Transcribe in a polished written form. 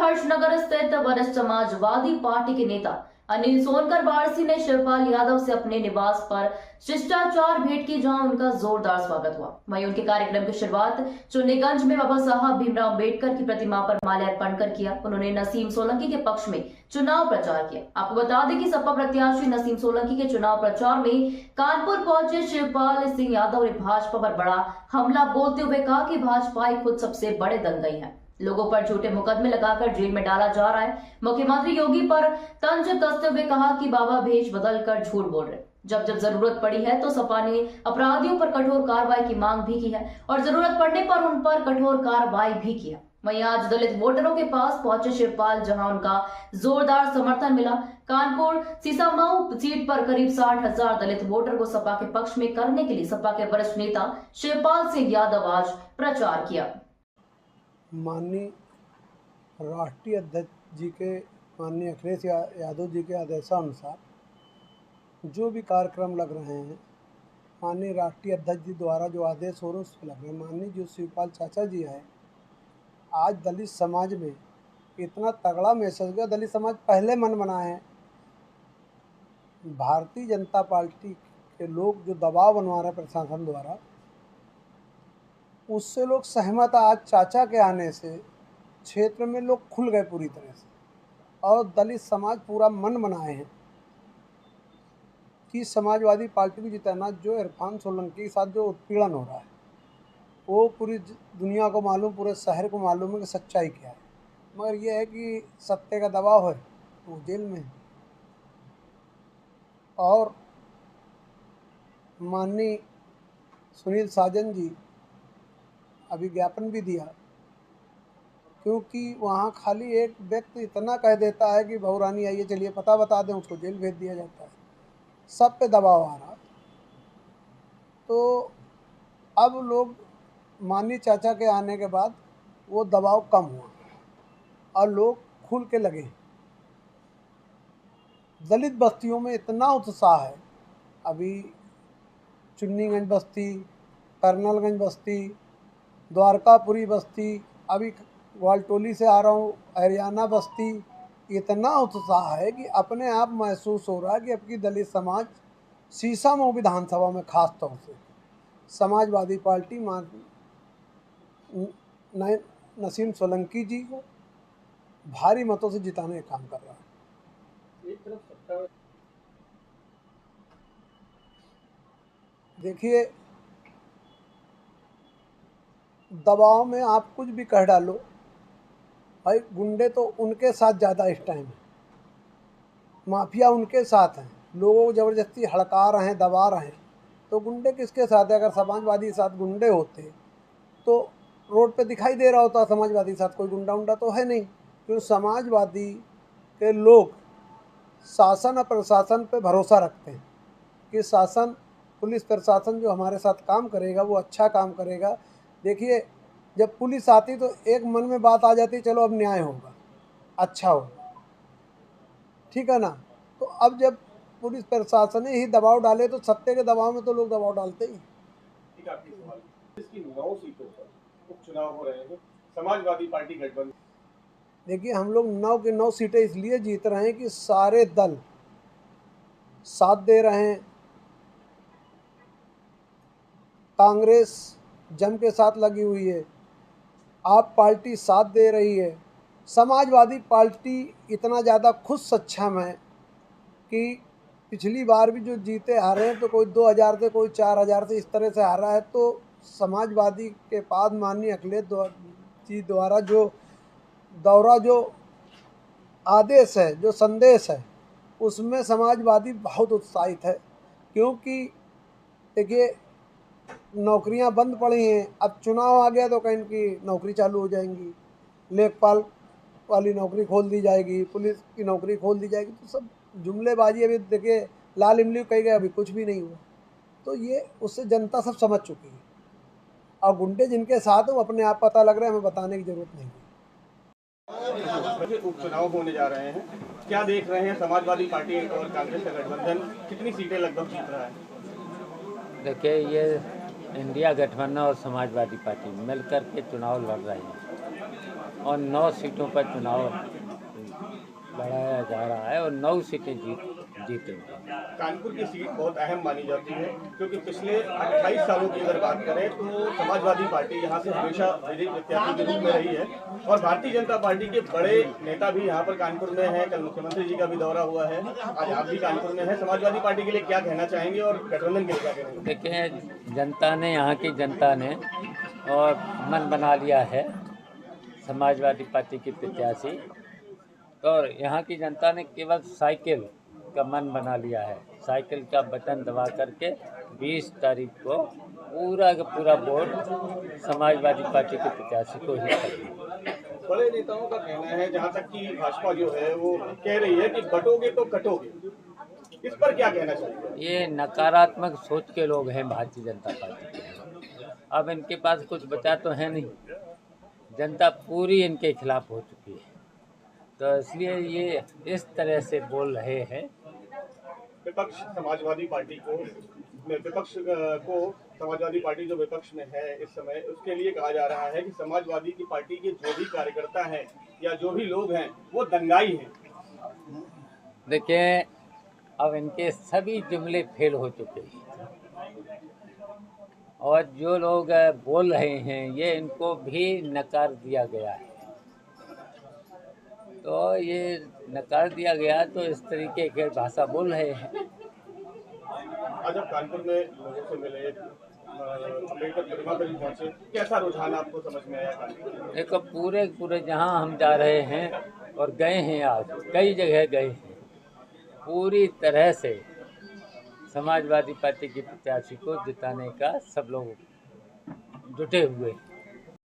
हर्षनगर स्थित वरिष्ठ समाजवादी पार्टी के नेता अनिल सोनकर वारसी ने शिवपाल यादव से अपने निवास पर शिष्टाचार भेंट की, जहां उनका जोरदार स्वागत हुआ। वहीं उनके कार्यक्रम की शुरुआत चुन्नीगंज में बाबा साहब भीमराव अम्बेडकर की प्रतिमा पर माल्यार्पण कर किया। उन्होंने नसीम सोलंकी के पक्ष में चुनाव प्रचार किया। आपको बता दें कि सपा प्रत्याशी नसीम सोलंकी के चुनाव प्रचार में कानपुर पहुंचे शिवपाल सिंह यादव ने भाजपा पर बड़ा हमला बोलते हुए कहा कि भाजपा ही खुद सबसे बड़े दंगई है, लोगों पर झूठे मुकदमे लगाकर जेल में डाला जा रहा है। मुख्यमंत्री योगी पर तंज कसते हुए कहा कि बाबा भेष बदलकर झूठ बोल रहे। जब जब जरूरत पड़ी है तो सपा ने अपराधियों पर कठोर कार्रवाई की मांग भी की है और जरूरत पड़ने पर उन पर कठोर कार्रवाई भी किया। वहीं आज दलित वोटरों के पास पहुंचे शिवपाल, जहां उनका जोरदार समर्थन मिला। कानपुर सीसामऊ सीट पर करीब 60,000 दलित वोटर को सपा के पक्ष में करने के लिए सपा के वरिष्ठ नेता शिवपाल सिंह यादव आज प्रचार किया। माननीय राष्ट्रीय अध्यक्ष जी के माननीय अखिलेश यादव जी के आदेशानुसार जो भी कार्यक्रम लग रहे हैं, माननीय राष्ट्रीय अध्यक्ष जी द्वारा जो आदेश हो रहे हैं उस पर लग रहे हैं। माननीय जो शिवपाल चाचा जी है, आज दलित समाज में इतना तगड़ा मैसेज गया। दलित समाज पहले मन बनाए हैं, भारतीय जनता पार्टी के लोग जो दबाव बनवा रहे हैं प्रशासन द्वारा, उससे लोग सहमत। आज चाचा के आने से क्षेत्र में लोग खुल गए पूरी तरह से और दलित समाज पूरा मन बनाए हैं कि समाजवादी पार्टी को जिताना। जो इरफान सोलंकी के साथ जो उत्पीड़न हो रहा है वो पूरी दुनिया को मालूम, पूरे शहर को मालूम है कि सच्चाई क्या है, मगर यह है कि सत्य का दबाव है तो वो जेल में है। और माननीय सुनील साजन जी अभी ज्ञापन भी दिया, क्योंकि वहाँ खाली एक व्यक्ति इतना कह देता है कि बहू रानी आइए चलिए पता बता दें, उसको जेल भेज दिया जाता है। सब पे दबाव आ रहा। तो अब लोग माननीय चाचा के आने के बाद वो दबाव कम हुआ और लोग खुल के लगे। दलित बस्तियों में इतना उत्साह है। अभी चुन्नीगंज बस्ती, कर्नलगंज बस्ती, द्वारकापुरी बस्ती, अभी ग्वालटोली से आ रहा हूँ, हरियाणा बस्ती, इतना उत्साह है कि अपने आप महसूस हो रहा है कि अब की दलित समाज सीसामऊ विधानसभा में खास तौर से समाजवादी पार्टी नसीम सोलंकी जी को भारी मतों से जिताने का काम कर रहा है। एक तरफ सत्ता, देखिए दबाव में आप कुछ भी कह डालो भाई, गुंडे तो उनके साथ ज़्यादा इस टाइम है, माफिया उनके साथ हैं, लोगों को ज़बरदस्ती हड़का रहे हैं, दबा रहे हैं। तो गुंडे किसके साथ है? अगर समाजवादी के साथ गुंडे होते तो रोड पे दिखाई दे रहा होता समाजवादी के साथ कोई गुंडा उंडा तो है नहीं, क्योंकि समाजवादी के लोग शासन और प्रशासन पे भरोसा रखते हैं कि शासन, पुलिस प्रशासन जो हमारे साथ काम करेगा वो अच्छा काम करेगा। देखिए जब पुलिस आती तो एक मन में बात आ जाती, चलो अब न्याय होगा, अच्छा होगा, ठीक है ना। तो अब जब पुलिस प्रशासन ही दबाव डाले तो सत्य के दबाव में तो लोग दबाव डालते ही। ठीक है, आपकी सवाल इसकी 9 सीटों पर उपचुनाव हो रहे हैं, समाजवादी पार्टी गठबंधन। देखिए हम लोग 9 की 9 सीटें इसलिए जीत रहे हैं कि सारे दल साथ दे रहे हैं। कांग्रेस जम के साथ लगी हुई है, आप पार्टी साथ दे रही है, समाजवादी पार्टी इतना ज़्यादा खुद सक्षम है कि पिछली बार भी जो जीते हारे हैं तो कोई 2000 से, कोई 4000 से, इस तरह से हारा है। तो समाजवादी के पास माननीय अखिलेश जी द्वारा जो दौरा, जो आदेश है, जो संदेश है, उसमें समाजवादी बहुत उत्साहित है। क्योंकि देखिए नौकरियां बंद पड़ी हैं, अब चुनाव आ गया तो कहीं की नौकरी चालू हो जाएंगी, लेखपाल वाली नौकरी खोल दी जाएगी, पुलिस की नौकरी खोल दी जाएगी। तो सब जुमलेबाजी। अभी देखिए लाल इमली कही गए, अभी कुछ भी नहीं हुआ। तो ये उससे जनता सब समझ चुकी है और गुंडे जिनके साथ वो अपने आप पता लग रहे हैं, हमें बताने की जरूरत नहीं है। उपचुनाव होने जा रहे हैं, क्या देख रहे हैं? समाजवादी पार्टी और कांग्रेस का गठबंधन कितनी सीटें लगभग जीत रहा है? देखिए ये इंडिया गठबंधन और समाजवादी पार्टी मिलकर के चुनाव लड़ रहे हैं और 9 सीटों पर चुनाव लड़ाया जा रहा है और 9 सीटें जीतेंगे। कानपुर की सीट बहुत अहम मानी जाती है क्योंकि पिछले 28 सालों की अगर बात करें तो समाजवादी पार्टी यहाँ से हमेशा विजयी प्रत्याशी के रूप में रही है और भारतीय जनता पार्टी के बड़े नेता भी यहाँ पर कानपुर में हैं। कल मुख्यमंत्री जी का भी दौरा हुआ है, आज आप भी कानपुर में हैं। समाजवादी पार्टी के लिए क्या कहना चाहेंगे और गठबंधन के लिए क्या कहेंगे? देखिए, जनता ने, यहाँ की जनता ने और मन बना लिया है समाजवादी पार्टी की प्रत्याशी, और यहाँ की जनता ने केवल साइकिल का मन बना लिया है। साइकिल का बटन दबा करके 20 तारीख को पूरा का पूरा वोट समाजवादी पार्टी के प्रत्याशी को ही करेंगे। बड़े नेताओं का कहना है, जहाँ तक कि भाजपा जो है वो कह रही है कि बटोगे तो कटोगे, इस पर क्या कहना चाहिए? ये नकारात्मक सोच के लोग हैं भारतीय जनता पार्टी के। अब इनके पास कुछ बचा तो है नहीं, जनता पूरी इनके खिलाफ हो चुकी है, तो इसलिए ये इस तरह से बोल रहे हैं। विपक्ष समाजवादी पार्टी को समाजवादी पार्टी जो विपक्ष में है इस समय, उसके लिए कहा जा रहा है कि समाजवादी की पार्टी के जो भी कार्यकर्ता हैं या जो भी लोग हैं वो दंगाई हैं। देखिए, अब इनके सभी जुमले फेल हो चुके हैं और जो लोग बोल रहे हैं ये इनको भी नकार दिया गया है। तो ये नकार दिया गया तो इस तरीके की भाषा बोल रहे हैं। आज आप कानपुर में लोगों से मिले, अम्बेडकर प्रतिमा पर भी पहुंचे, कैसा रुझान आपको समझ में आया कानपुर? देखो, पूरे जहां हम जा रहे हैं और गए हैं, आज कई जगह गए हैं, पूरी तरह से समाजवादी पार्टी की प्रत्याशी को जिताने का सब लोग जुटे हुए हैं।